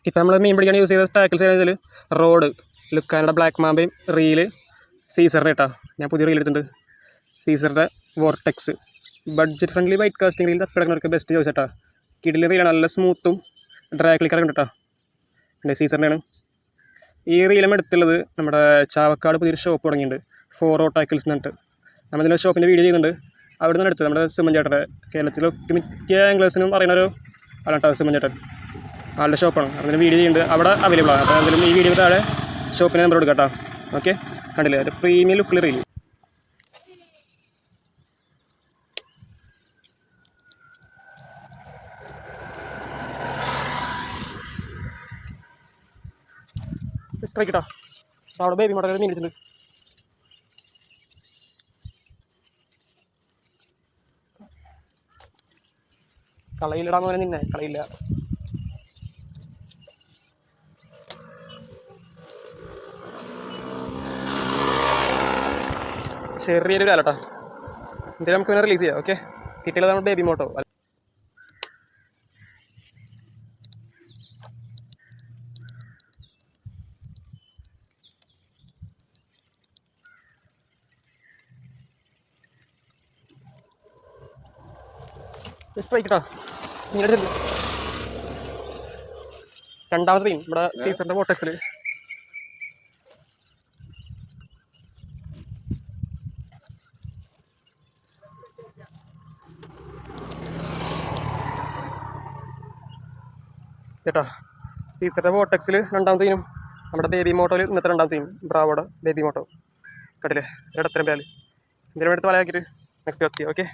ഇപ്പോൾ നമ്മൾ മീൻ പിടിക്കാൻ യൂസ് ചെയ്ത ടാക്കിൾസ് ഏതാ വെച്ചാൽ റോഡ്, ലുക്കാനയുടെ ബ്ലാക്ക് മാമ്പയും, റീല് സീസറിൻ്റെ കേട്ടോ. ഞാൻ പുതിയ റീൽ എടുത്തിട്ടുണ്ട്, സീസറിൻ്റെ vortex. Budget friendly white casting reel തപ്പിടക്കുന്നവർക്ക് ബെസ്റ്റ് ചോയ്സ് കേട്ടോ. കിടിലൻ റീലാണ്, നല്ല സ്മൂത്തും ഡ്രൈ ക്ലിക്കറൊക്കെ ഉണ്ട് കേട്ടോ. എൻ്റെ സീസറിൻ്റെയാണ്. ഈ റീലും എടുത്തുള്ളത് നമ്മുടെ ചാവക്കാട് പുതിയൊരു ഷോപ്പ് തുടങ്ങിയിട്ടുണ്ട്, 4O ടാക്കിൾസ് എന്നിട്ട്. നമ്മൾ ഇതിൻ്റെ ഷോപ്പിൻ്റെ വീഡിയോ ചെയ്യുന്നുണ്ട്. അവിടെ നിന്നാണ് എടുത്തത്, നമ്മുടെ സിമൻ ചേട്ടൻ്റെ. കേരളത്തിലെ മിക്ക ആംഗ്ലേഴ്സിനും പറയുന്നൊരു ആളാട്ടോ സിമൻ ചേട്ടൻ, ആളുടെ ഷോപ്പാണ്. അതിന് വീഡിയോ ചെയ്യുന്നുണ്ട്, അവിടെ അവൈലബിൾ ആണ്. അപ്പോൾ എന്തായാലും ഈ വീഡിയോ താഴെ ഷോപ്പിന് നമ്പർ കൊടുക്കാം കേട്ടോ. ഓക്കെ, കണ്ടില്ലേ ഒരു പ്രീമിയം ലുക്കിൽ റീൽ. സ്ട്രൈക്ക് കേട്ടോ. അപ്പോൾ അവിടെ ബേബി മോഡൽ മീൻ വെച്ചിട്ടുണ്ട്. കളയിലിടാൻ പോലെ നിന്നെ കളയില്ല. ചെറിയൊരു കാലട്ടോ. എന്തായാലും നമുക്ക് പിന്നെ റിലീസ് ചെയ്യാം. ഓക്കെ, കിട്ടിയത് നമ്മൾ ബേബി മോട്ടോ. സ്ട്രൈക്ക് കേട്ടോ. ഇങ്ങനെ രണ്ടാമത്തെ ടീം നമ്മുടെ സീസറിൻ്റെ വോട്ടെക്സിൽ. കേട്ടോ, സീസറിൻ്റെ വോട്ടെക്സിൽ രണ്ടാമത്തെ ടീം നമ്മുടെ ബേബി മോട്ടോയിൽ ഇന്നത്തെ രണ്ടാമത്തെ ടീം ബ്രാവോടെ ബേബി മോട്ടോ. കണ്ടില്ലേ ഇടത്തരം പേര് എന്തെങ്കിലും എടുത്ത് വലയാക്കിയിട്ട് നെക്സ്റ്റ് ചെയ്യാം. ഓക്കെ.